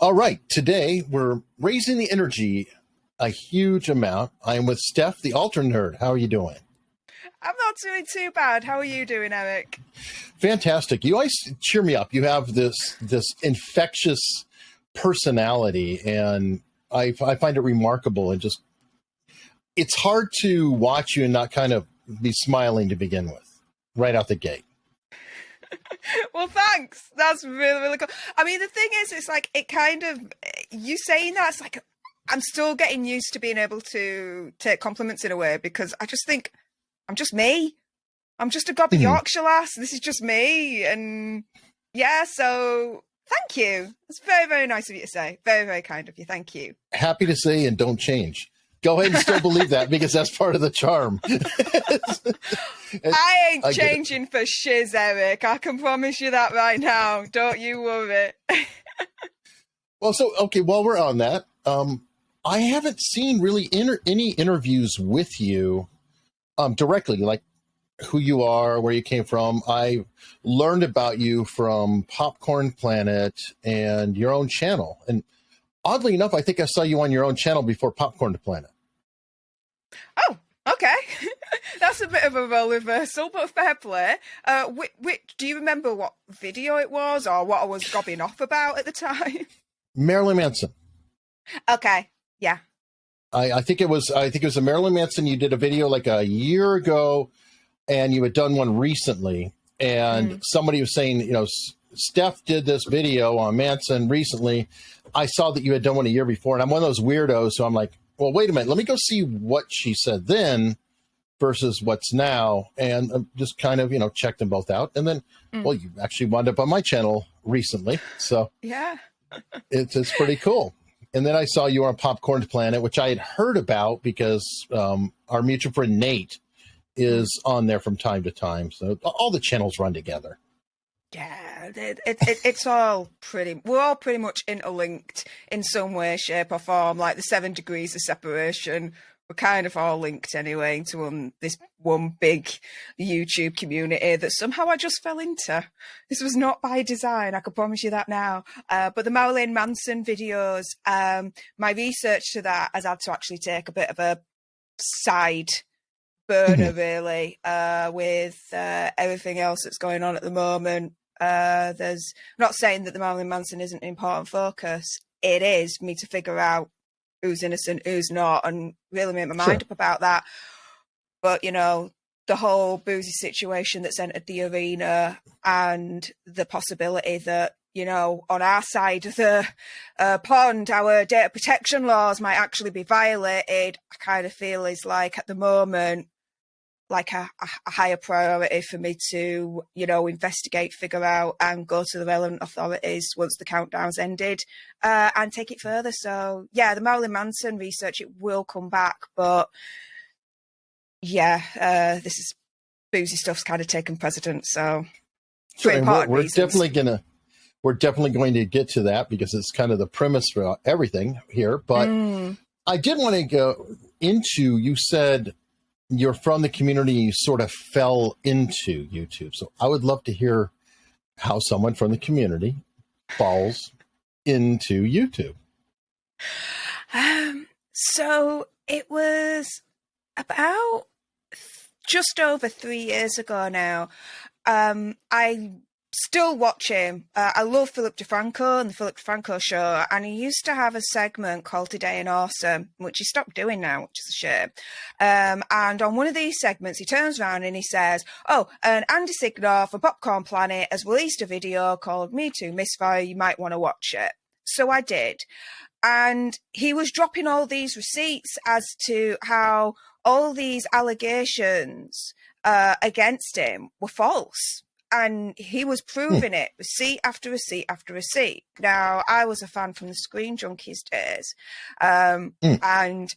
All right, today we're raising the energy a huge amount. I am with Stef, the Alter Nerd. How are you doing? I'm not doing too bad. How are you doing, Eric? Fantastic. You always cheer me up. You have this infectious personality, and I find it remarkable. And just, it's hard to watch you and not kind of be smiling to begin with, right out the gate. Well, thanks. That's really, really cool. I mean, the thing is, it's like, it kind of, you saying that, it's like, I'm still getting used to being able to take compliments in a way, because I just think, I'm just me. I'm just a gobby Yorkshire lass. This is just me. And yeah, so thank you. It's very, very nice of you to say. Very, very kind of you. Thank you. Happy to say, and don't change. Go ahead and still believe that, because that's part of the charm. I ain't changing for shiz, Eric. I can promise you that right now. Don't you worry. Well, so, okay, while we're on that, I haven't seen really any interviews with you directly, like who you are, where you came from. I learned about you from Popcorn Planet and your own channel. And oddly enough, I think I saw you on your own channel before Popcorn Planet. Oh, okay. That's a bit of a role reversal, but fair play. Do you remember what video it was or what I was gobbing off about at the time? Marilyn Manson. Okay, yeah. I think it was a Marilyn Manson. You did a video like a year ago, and you had done one recently. And somebody was saying, you know, Steph did this video on Manson recently. I saw that you had done one a year before, and I'm one of those weirdos. So I'm like, well, wait a minute. Let me go see what she said then versus what's now. And just kind of, you know, check them both out. And then, well, you actually wound up on my channel recently. So yeah, it's pretty cool. And then I saw you on Popcorn Planet, which I had heard about because our mutual friend Nate is on there from time to time. So all the channels run together. Yeah, it's all we're all pretty much interlinked in some way, shape or form, like the 7 degrees of separation. We're kind of all linked anyway into this one big YouTube community that somehow I just fell into. This was not by design, I can promise you that now. But the Marilyn Manson videos, my research to that has had to actually take a bit of a side burner, really, with everything else that's going on at the moment. I'm not saying that the Marilyn Manson isn't an important focus. It is me to figure out who's innocent, who's not, and really make my mind up about that. But, you know, the whole Bouzy situation that's entered the arena and the possibility that, you know, on our side of the pond, our data protection laws might actually be violated, I kind of feel is like at the moment, like a higher priority for me to, you know, investigate, figure out, and go to the relevant authorities once the countdown's ended, and take it further. So, yeah, the Marilyn Manson research, it will come back, but yeah, this is Bouzy stuff's kind of taken precedence. So, we're definitely going to get to that because it's kind of the premise for everything here. But I did want to go into, you said you're from the community, you sort of fell into YouTube. So I would love to hear how someone from the community falls into YouTube. So it was about just over 3 years ago now. I still watch him. I love Philip DeFranco and the Philip DeFranco show, and he used to have a segment called Today in Awesome, which he stopped doing now, which is a shame. And on one of these segments, he turns around and he says, oh, and Andy Signor from Popcorn Planet has released a video called Me Too Misfire, you might want to watch it. So I did. And he was dropping all these receipts as to how all these allegations against him were false. And he was proving it, receipt after receipt after receipt. Now, I was a fan from the Screen Junkies days, and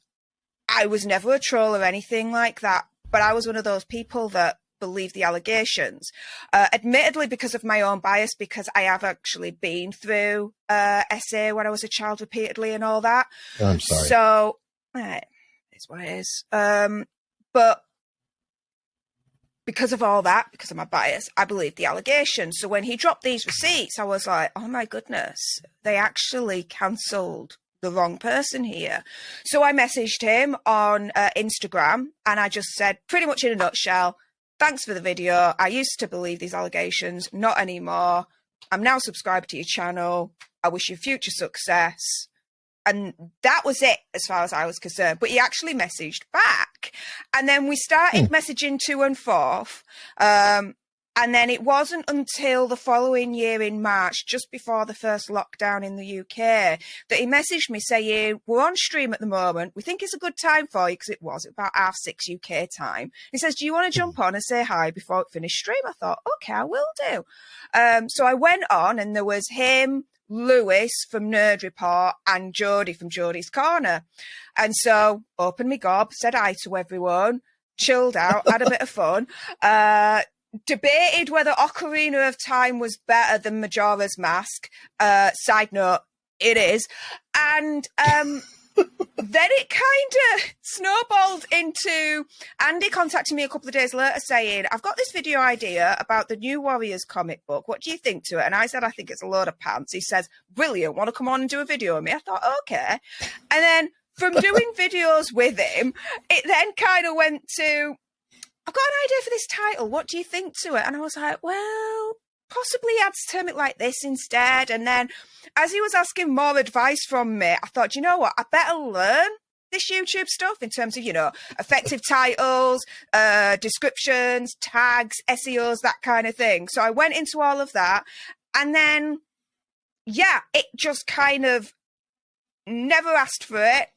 I was never a troll or anything like that, but I was one of those people that believed the allegations, admittedly because of my own bias, because I have actually been through SA when I was a child repeatedly and all that. I'm sorry. So, it's what it is. But because of all that, because of my bias, I believed the allegations. So when he dropped these receipts, I was like, oh my goodness, they actually cancelled the wrong person here. So I messaged him on Instagram, and I just said, pretty much in a nutshell, thanks for the video. I used to believe these allegations, not anymore. I'm now subscribed to your channel. I wish you future success. And that was it as far as I was concerned. But he actually messaged back. And then we started messaging to and forth. And then it wasn't until the following year in March, just before the first lockdown in the UK, that he messaged me saying, we're on stream at the moment. We think it's a good time for you, because it was about 6:30 UK time. He says, do you want to jump on and say hi before it finished stream? I thought, okay, I will do. So I went on, and there was him, Lewis from Nerd Report, and Jodie from Jodie's Corner. And so opened me gob, said hi to everyone, chilled out, had a bit of fun, debated whether Ocarina of Time was better than Majora's Mask. Side note, it is. And then it kind of snowballed into Andy contacting me a couple of days later saying, I've got this video idea about the New Warriors comic book. What do you think to it? And I said, I think it's a load of pants. He says, brilliant. Want to come on and do a video with me? I thought, okay. And then from doing videos with him, it then kind of went to, I've got an idea for this title. What do you think to it? And I was like, well, possibly I'd term it like this instead. And then as he was asking more advice from me, I thought, you know what? I better learn this YouTube stuff in terms of, you know, effective titles, descriptions, tags, SEOs, that kind of thing. So I went into all of that. And then, yeah, it just kind of never asked for it,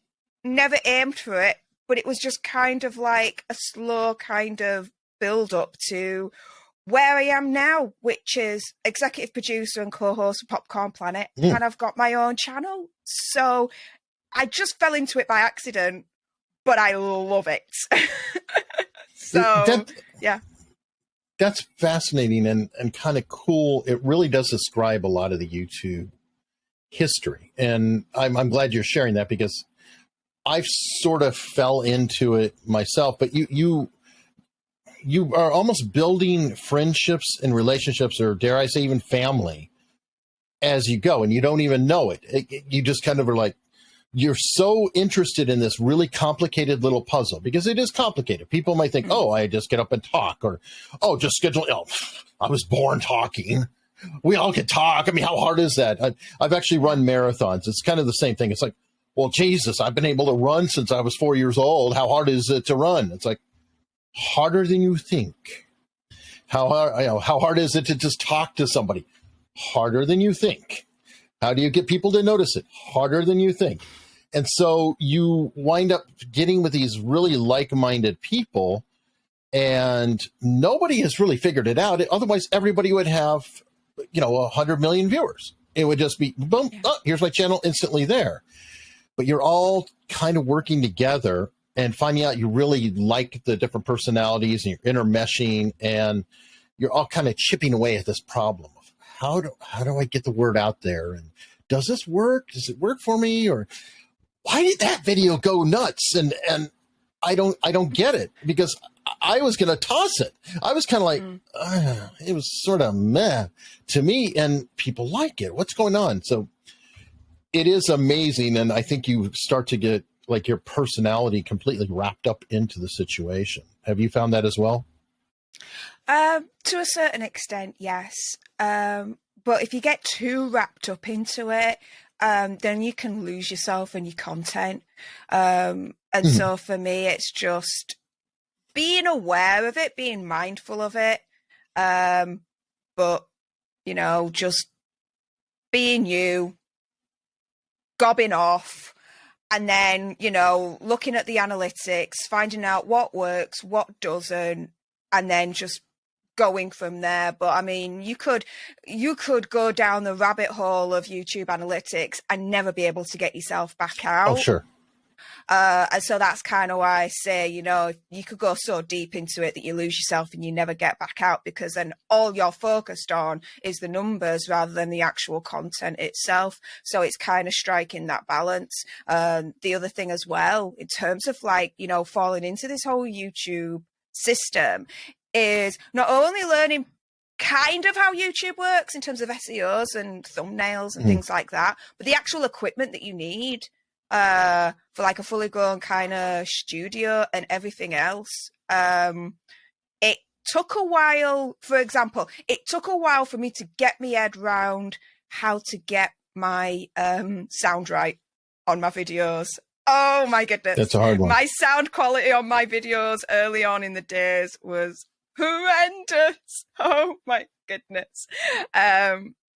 never aimed for it, but it was just kind of like a slow kind of build up to where I am now, which is executive producer and co-host of Popcorn Planet, and I've got my own channel. So I just fell into it by accident, but I love it. So, yeah. That's fascinating and kind of cool. It really does describe a lot of the YouTube history. And I'm glad you're sharing that, because I've sort of fell into it myself, but you are almost building friendships and relationships, or dare I say even family, as you go, and you don't even know it. You just kind of are like, you're so interested in this really complicated little puzzle, because it is complicated. People might think, oh, I just get up and talk, or, oh, just schedule. Oh, I was born talking. We all can talk. I mean, how hard is that? I've actually run marathons. It's kind of the same thing. It's like, well, Jesus, I've been able to run since I was 4 years old. How hard is it to run? It's like, harder than you think. How hard is it to just talk to somebody? Harder than you think. How do you get people to notice it? Harder than you think. And so you wind up getting with these really like-minded people, and nobody has really figured it out. Otherwise, everybody would have, 100 million viewers. It would just be, boom, oh, here's my channel, instantly there. But you're all kind of working together and finding out you really like the different personalities, and you're intermeshing, and you're all kind of chipping away at this problem of how do I get the word out there? And does this work? Does it work for me? Or why did that video go nuts? And I don't get it, because I was going to toss it. I was kind of like, it was sort of meh to me, and people like it. What's going on? So it is amazing. And I think you start to get like your personality completely wrapped up into the situation. Have you found that as well? To a certain extent, yes. But if you get too wrapped up into it, then you can lose yourself in your content. And so for me, it's just being aware of it, being mindful of it. But, just being you, gobbing off, and then, looking at the analytics, finding out what works, what doesn't, and then just going from there. But I mean, you could go down the rabbit hole of YouTube analytics and never be able to get yourself back out. Oh, sure. And so that's kind of why I say, you could go so deep into it that you lose yourself and you never get back out, because then all you're focused on is the numbers rather than the actual content itself. So it's kind of striking that balance. The other thing as well, in terms of falling into this whole YouTube system, is not only learning kind of how YouTube works in terms of SEOs and thumbnails and things like that, but the actual equipment that you need for like a fully grown kind of studio and everything else. It took a while, for example, it took a while for me to get my head round how to get my sound right on my videos. Oh my goodness. That's a hard one. My sound quality on my videos early on in the days was horrendous. Oh my goodness.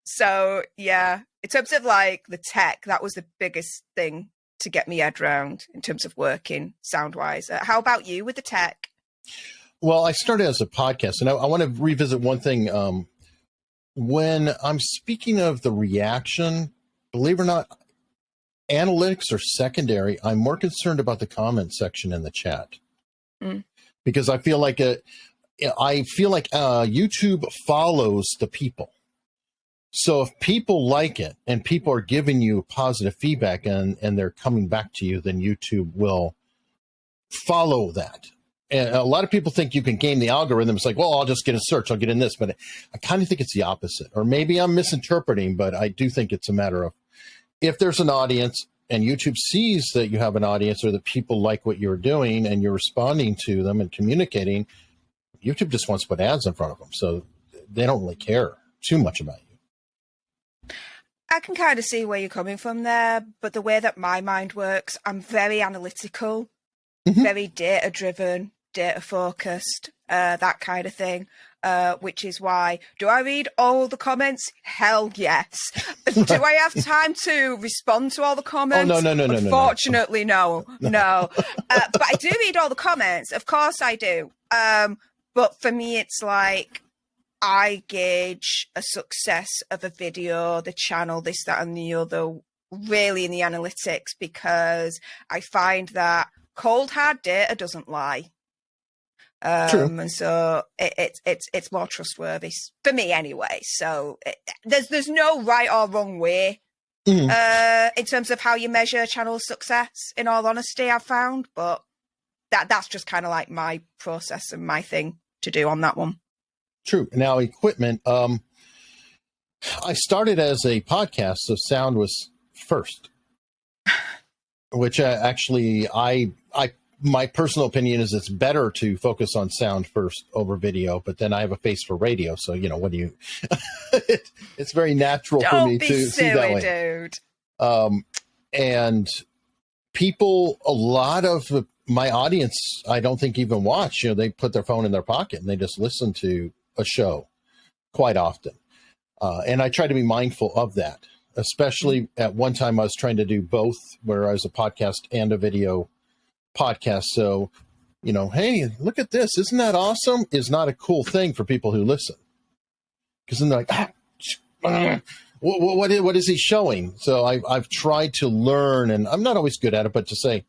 So yeah, in terms of like the tech, that was the biggest thing to get me head round in terms of working sound wise. How about you with the tech? Well, I started as a podcast, and I want to revisit one thing. When I'm speaking of the reaction, believe it or not, analytics are secondary. I'm more concerned about the comment section in the chat because I feel like YouTube follows the people. So if people like it and people are giving you positive feedback and they're coming back to you, then YouTube will follow that. And a lot of people think you can game the algorithm. It's like, well, I'll just get a search. I'll get in this. But I kind of think it's the opposite. Or maybe I'm misinterpreting, but I do think it's a matter of if there's an audience and YouTube sees that you have an audience or that people like what you're doing and you're responding to them and communicating, YouTube just wants to put ads in front of them. So they don't really care too much about you. I can kind of see where you're coming from there, but the way that my mind works, I'm very analytical, very data-driven, data-focused, that kind of thing, which is why, do I read all the comments? Hell yes. Do I have time to respond to all the comments? Oh, no. Unfortunately, no. But I do read all the comments. Of course I do. But for me, it's like, I gauge a success of a video, the channel, this, that, and the other, really in the analytics, because I find that cold hard data doesn't lie. True. And so it's more trustworthy for me anyway. So there's no right or wrong way in terms of how you measure channel success, in all honesty, I've found, but that's just kind of like my process and my thing to do on that one. True. Now, equipment. I started as a podcast, so sound was first, which actually my personal opinion is it's better to focus on sound first over video, but then I have a face for radio. So, what do you, it's very natural for me to see that way. Dude. And people, a lot of my audience, I don't think even watch, they put their phone in their pocket and they just listen to a show quite often. And I try to be mindful of that, especially at one time I was trying to do both, where I was a podcast and a video podcast. So, hey, look at this. Isn't that awesome? Is not a cool thing for people who listen. Because then they're like, what is he showing? So I've tried to learn, and I'm not always good at it, but to say,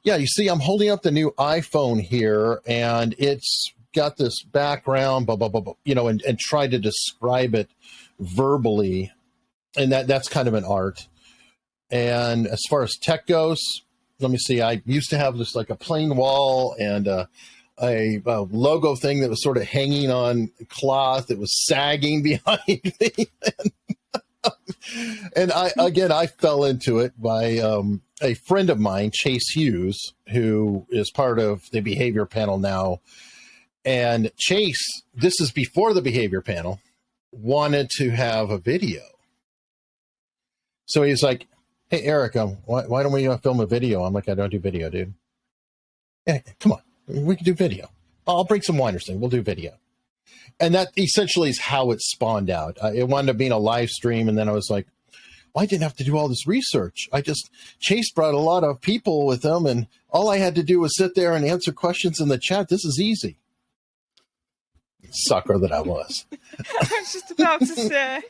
yeah, you see, I'm holding up the new iPhone here, and it's got this background, blah, blah, blah, blah, and try to describe it verbally. And that's kind of an art. And as far as tech goes, let me see, I used to have this like a plain wall and a logo thing that was sort of hanging on cloth. It was sagging behind me. And I fell into it by a friend of mine, Chase Hughes, who is part of the behavior panel now. And Chase, this is before the behavior panel, wanted to have a video. So he's like, hey, Eric, why don't we film a video? I'm like, I don't do video, dude. Yeah, come on, we can do video. I'll bring some wine or something. We'll do video. And that essentially is how it spawned out. It wound up being a live stream. And then I was like, well, I didn't have to do all this research. Chase brought a lot of people with him, and all I had to do was sit there and answer questions in the chat. This is easy. Sucker that I was. I was just about to say.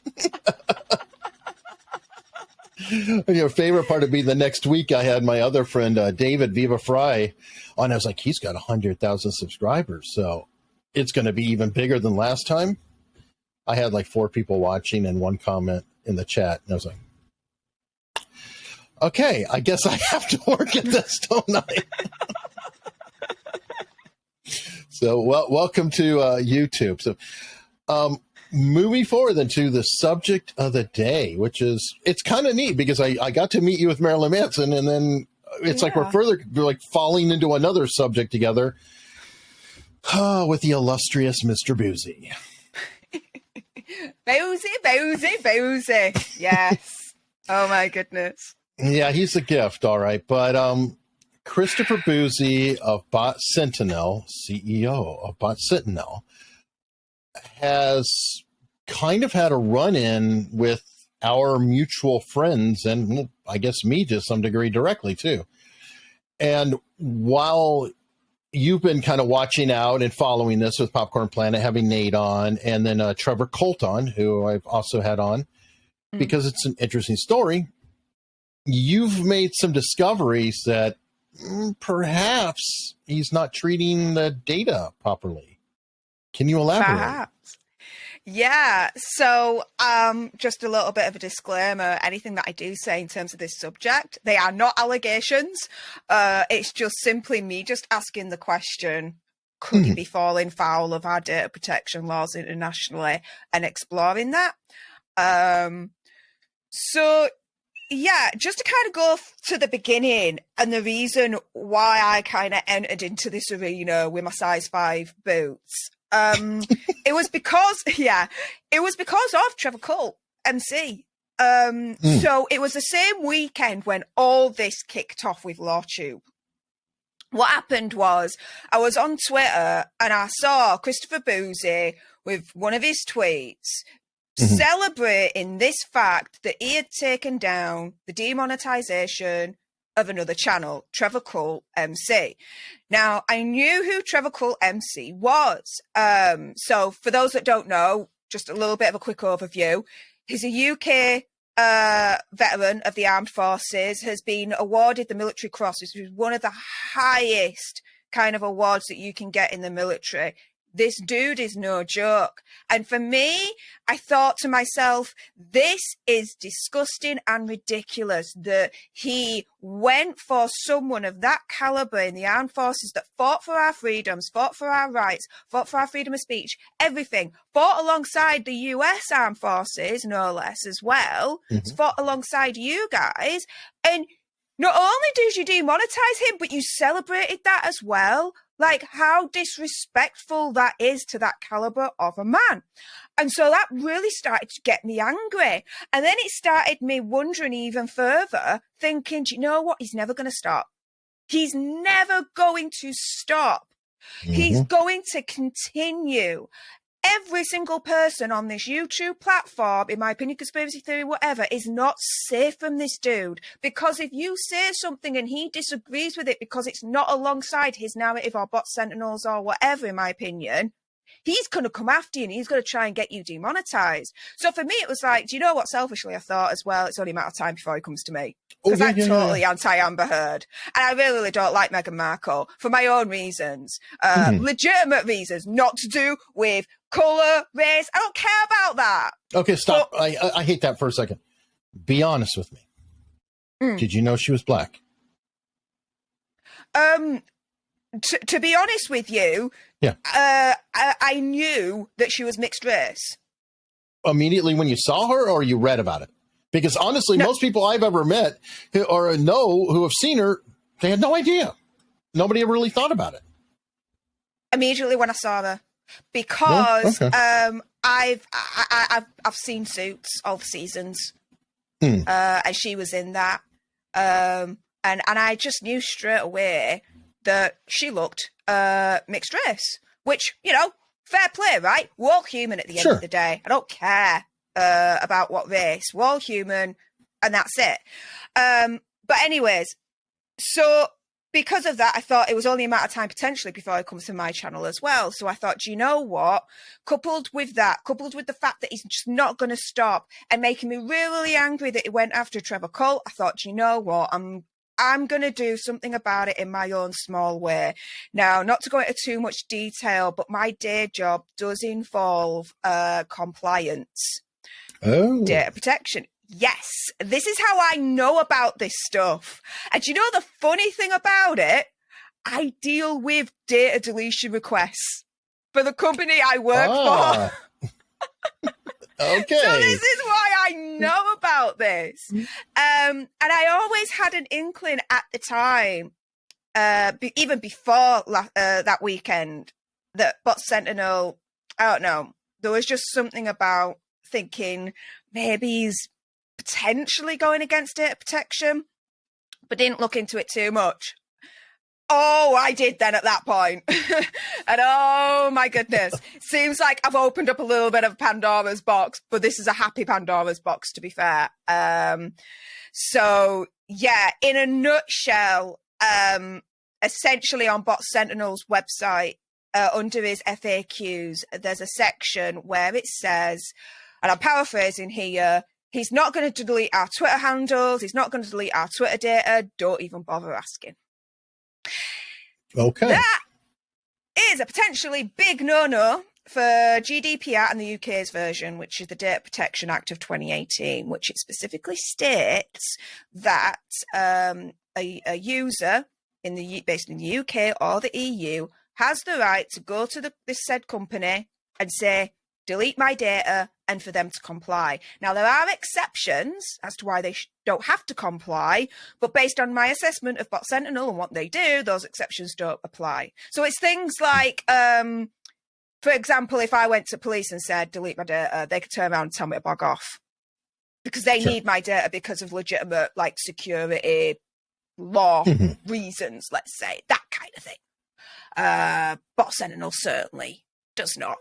Your favorite part would be the next week I had my other friend, David Viva Fry, on. I was like, he's got 100,000 subscribers. So it's going to be even bigger than last time. I had like 4 people watching and 1 comment in the chat. And I was like, okay, I guess I have to work at this, don't I? So, welcome to YouTube. So, moving forward then to the subject of the day, which is, it's kind of neat because I got to meet you with Marilyn Manson, and then it's like we're falling into another subject together with the illustrious Mr. Bouzy. Bouzy. Yes. Oh my goodness. Yeah, he's a gift, all right. But Christopher Bouzy of Bot Sentinel, CEO of Bot Sentinel, has kind of had a run-in with our mutual friends, and I guess me to some degree directly too. And while you've been kind of watching out and following this with Popcorn Planet, having Nate on, and then Trevor Colt on, who I've also had on, because it's an interesting story, you've made some discoveries that perhaps he's not treating the data properly. Can you elaborate? Perhaps. Yeah. So just a little bit of a disclaimer. Anything that I do say in terms of this subject, they are not allegations. It's just simply me just asking the question, could he be falling foul of our data protection laws internationally, and exploring that? So, yeah, just to kind of go to the beginning and the reason why I kind of entered into this arena with my size 5 boots. It was because of Trevor Colt, MC. So it was the same weekend when all this kicked off with LawTube. What happened was I was on Twitter and I saw Christopher Bouzy with one of his tweets celebrating this fact that he had taken down the demonetization of another channel, Trevor Colt MC. Now, I knew who Trevor Colt MC was. So for those that don't know, just a little bit of a quick overview. He's a UK veteran of the armed forces, has been awarded the Military Cross, which is one of the highest kind of awards that you can get in the military. This dude is no joke. And for me, I thought to myself, this is disgusting and ridiculous that he went for someone of that caliber in the armed forces that fought for our freedoms, fought for our rights, fought for our freedom of speech, everything, fought alongside the US armed forces, no less, as well, fought alongside you guys. And not only did you demonetize him, but you celebrated that as well. Like, how disrespectful that is to that caliber of a man. And so that really started to get me angry. And then it started me wondering even further, thinking, do you know what? He's never going to stop. He's never going to stop. He's going to continue. Every single person on this YouTube platform, in my opinion, conspiracy theory, whatever, is not safe from this dude. Because if you say something and he disagrees with it because it's not alongside his narrative or Bot Sentinels or whatever, in my opinion, he's going to come after you and he's going to try and get you demonetized. So for me, it was like, do you know what? Selfishly, I thought as well, it's only a matter of time before he comes to me. Because I'm totally anti-Amber Heard. And I really don't like Meghan Markle for my own reasons. Legitimate reasons, not to do with colour, race. I don't care about that. Okay, stop. But I hate that for a second. Be honest with me. Did you know she was black? To be honest with you, I knew that she was mixed race. Immediately when you saw her, or you read about it? Because honestly, most people I've ever met or know who have seen her, they had no idea. Nobody really thought about it. Immediately when I saw her, because I've seen Suits all the seasons, and she was in that, and I just knew straight away that she looked mixed race, which, you know, fair play, right? We're all human at the end of the day. I don't care about what race. We're all human, and that's it. But anyways, so because of that, I thought it was only a matter of time potentially before it comes to my channel as well. So I thought, do you know what? Coupled with that, coupled with the fact that he's just not going to stop and making me really angry that he went after Trevor Colt, I thought, do you know what? I'm going to do something about it in my own small way. Now, not to go into too much detail, but my day job does involve compliance, data protection. Yes, this is how I know about this stuff. And you know the funny thing about it? I deal with data deletion requests for the company I work for. Okay. So this is why I know about this. And I always had an inkling at the time, even before that weekend, that Bot Sentinel, I don't know, there was just something about thinking maybe he's potentially going against data protection, but didn't look into it too much. Oh, I did then at that point. And oh my goodness, seems like I've opened up a little bit of Pandora's box, but this is a happy Pandora's box, to be fair. So yeah, in a nutshell, essentially on Bot Sentinel's website, under his FAQs, there's a section where it says, and I'm paraphrasing here, he's not going to delete our Twitter handles, he's not going to delete our Twitter data, don't even bother asking. Okay. That is a potentially big no-no for GDPR and the UK's version, which is the Data Protection Act of 2018, which it specifically states that a user based in the UK or the EU has the right to go to this said company and say, delete my data, and for them to comply. Now, there are exceptions as to why they don't have to comply, but based on my assessment of Bot Sentinel and what they do, those exceptions don't apply. So it's things like, for example, if I went to police and said, delete my data, they could turn around and tell me to bog off because they need my data because of legitimate, like, security, law reasons, let's say, that kind of thing. Bot Sentinel certainly does not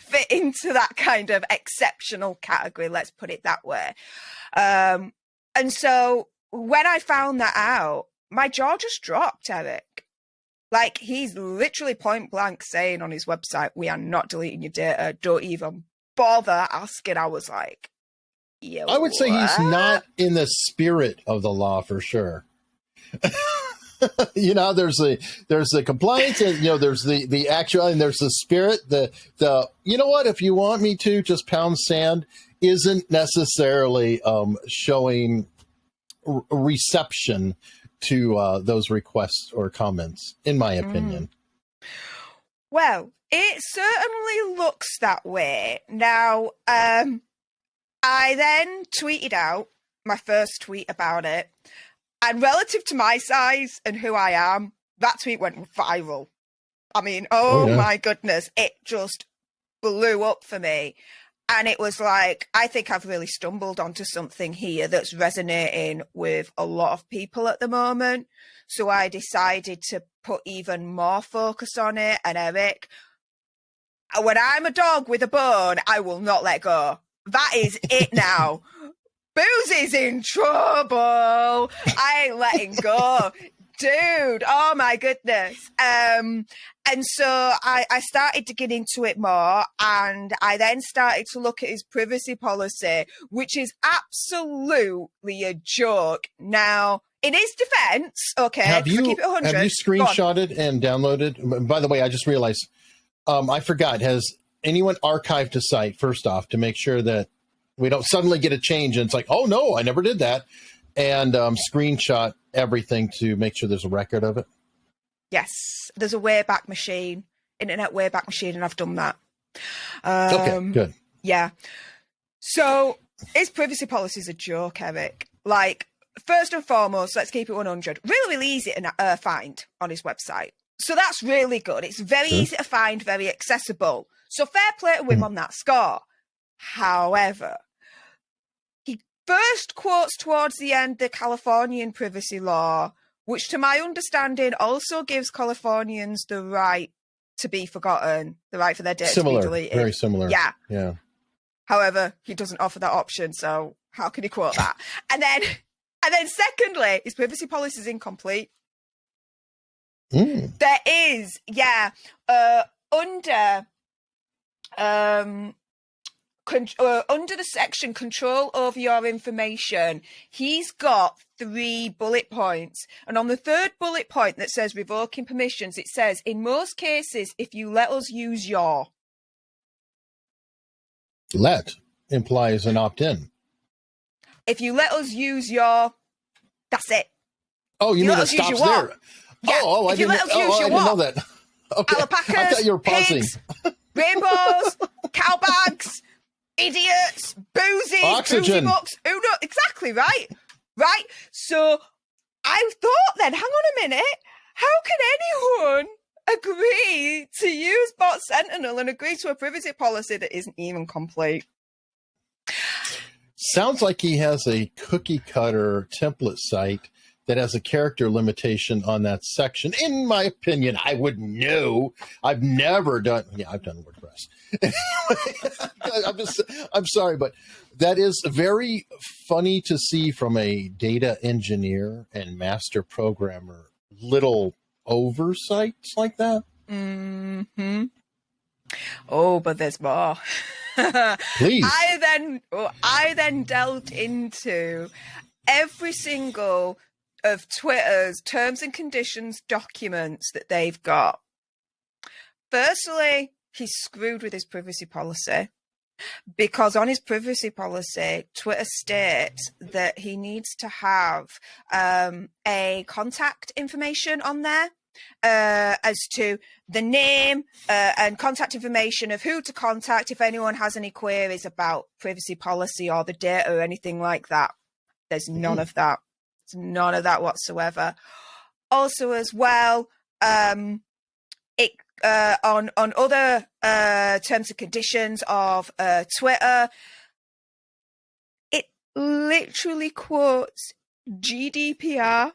fit into that kind of exceptional category, let's put it that way. And so when I found that out, my jaw just dropped, Eric. Like, he's literally point blank saying on his website, we are not deleting your data, don't even bother asking. I was like, yeah, I would say he's not in the spirit of the law for sure. You know, there's the compliance, and there's the actual, and there's the spirit. The you know what? If you want me to just pound sand, isn't necessarily showing reception to those requests or comments, in my opinion. Well, it certainly looks that way. Now, I then tweeted out my first tweet about it. And relative to my size and who I am, that tweet went viral. I mean, my goodness, it just blew up for me. And it was like, I think I've really stumbled onto something here that's resonating with a lot of people at the moment. So I decided to put even more focus on it. And Eric, when I'm a dog with a bone, I will not let go. That is it now. Bouzy's in trouble. I ain't letting go. Dude, oh my goodness. And so I started to get into it more, and I then started to look at his privacy policy, which is absolutely a joke. Now, in his defense, okay, have you keep it 100, have you screenshotted and downloaded? By the way, I just realized I forgot. Has anyone archived a site first off to make sure that we don't suddenly get a change and it's like, oh no, I never did that, and screenshot everything to make sure there's a record of it? Yes, there's a Wayback Machine, Internet Wayback Machine, and I've done that. Okay, good. Yeah. So his privacy policy is a joke, Eric. Like, first and foremost, let's keep it 100. Really, really easy to find on his website. So that's really good. It's very easy to find, very accessible. So fair play to him on that score. However, he first quotes towards the end the Californian privacy law, which to my understanding also gives Californians the right to be forgotten, the right for their data to be deleted. Very similar. Yeah. However, he doesn't offer that option, so how can he quote that? And then secondly, his privacy policy is incomplete. There is, under the section control over your information, he's got 3 bullet points. And on the 3rd bullet point that says revoking permissions, it says, in most cases, if you let us use your. Let implies an opt-in. If you let us use your, that's it. Oh, you mean it stops there? Yeah, I if you didn't, let us use your I didn't know what? that. Okay. Alpacas, I thought you were pausing. pigs, rainbows, cow bags, idiots, boozy Oxygen. mucks. Who knows? Exactly, right? Right? So I thought then, hang on a minute, how can anyone agree to use Bot Sentinel and agree to a privacy policy that isn't even complete? Sounds like he has a cookie cutter template site that has a character limitation on that section. In my opinion, I wouldn't know. I've never done. Yeah, I've done WordPress. I'm sorry, but that is very funny to see from a data engineer and master programmer. Little oversights like that. Mm-hmm. Oh, but there's more. Please. I then delved into every single of Twitter's terms and conditions documents that they've got. Firstly, he's screwed with his privacy policy because on his privacy policy, Twitter states that he needs to have a contact information on there as to the name and contact information of who to contact if anyone has any queries about privacy policy or the data or anything like that. There's none of that. None of that whatsoever. Also, as well, on other terms and conditions of Twitter, it literally quotes GDPR,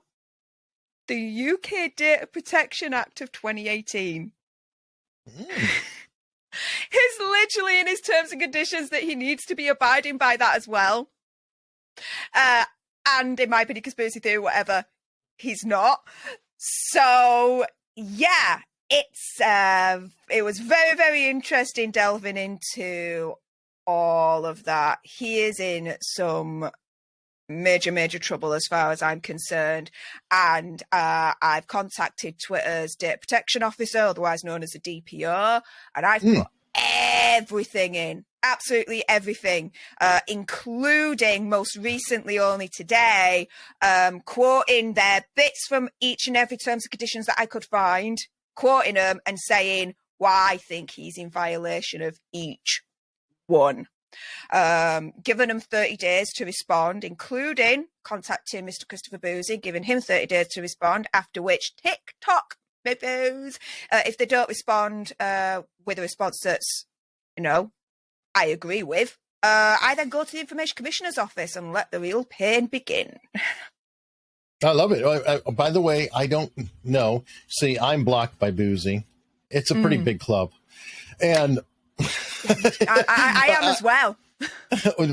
the UK Data Protection Act of 2018. It's literally in his terms and conditions that he needs to be abiding by that as well. And in my opinion, conspiracy theory, whatever, he's not. So yeah, it was very, very interesting delving into all of that. He is in some major trouble as far as I'm concerned. And I've contacted Twitter's data protection officer, otherwise known as a DPO, and I've put everything in. Absolutely everything, including most recently only today, quoting their bits from each and every terms and conditions that I could find, quoting them and saying why I think he's in violation of each one. Giving him 30 days to respond, including contacting Mr. Christopher Bouzy, giving him 30 days to respond, after which TikTok, if they don't respond with a response that's, I agree with, I then go to the Information Commissioner's office and let the real pain begin. I love it. By the way, I don't know. See, I'm blocked by Bouzy. It's a pretty big club. And I am as well.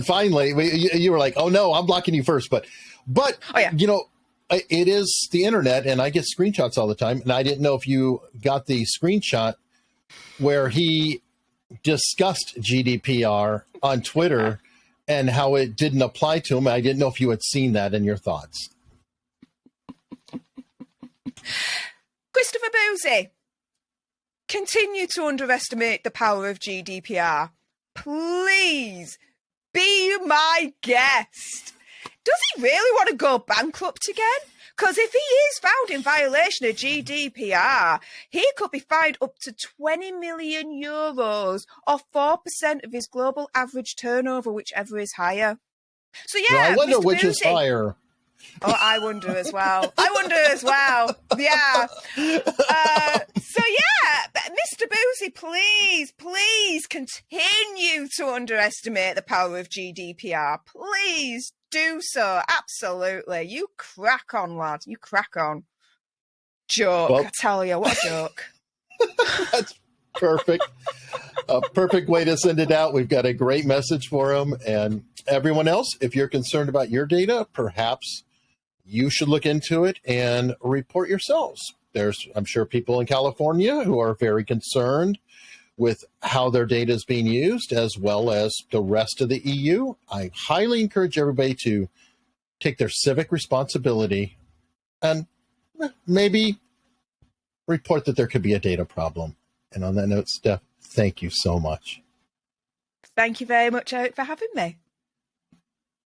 Finally, you were like, oh no, I'm blocking you first. But oh, yeah. It is the internet and I get screenshots all the time. And I didn't know if you got the screenshot where he discussed GDPR on Twitter and how it didn't apply to him. I didn't know if you had seen that in your thoughts. Christopher Bouzy, continue to underestimate the power of GDPR. Please be my guest. Does he really want to go bankrupt again? Because if he is found in violation of GDPR, he could be fined up to 20 million euros or 4% of his global average turnover, whichever is higher. So yeah, well, I wonder Mr. which Bouzy, is higher. Oh, I wonder as well. Yeah. So yeah, Mr. Bouzy, please continue to underestimate the power of GDPR. Please do so. Absolutely. You crack on, lad. You crack on. Joke. Well, I tell you, what a joke. That's perfect. A perfect way to send it out. We've got a great message for him. And everyone else, if you're concerned about your data, perhaps you should look into it and report yourselves. There's, I'm sure, people in California who are very concerned with how their data is being used, as well as the rest of the EU. I highly encourage everybody to take their civic responsibility and maybe report that there could be a data problem. And on that note, Steph, thank you so much. Thank you very much, Eric, for having me.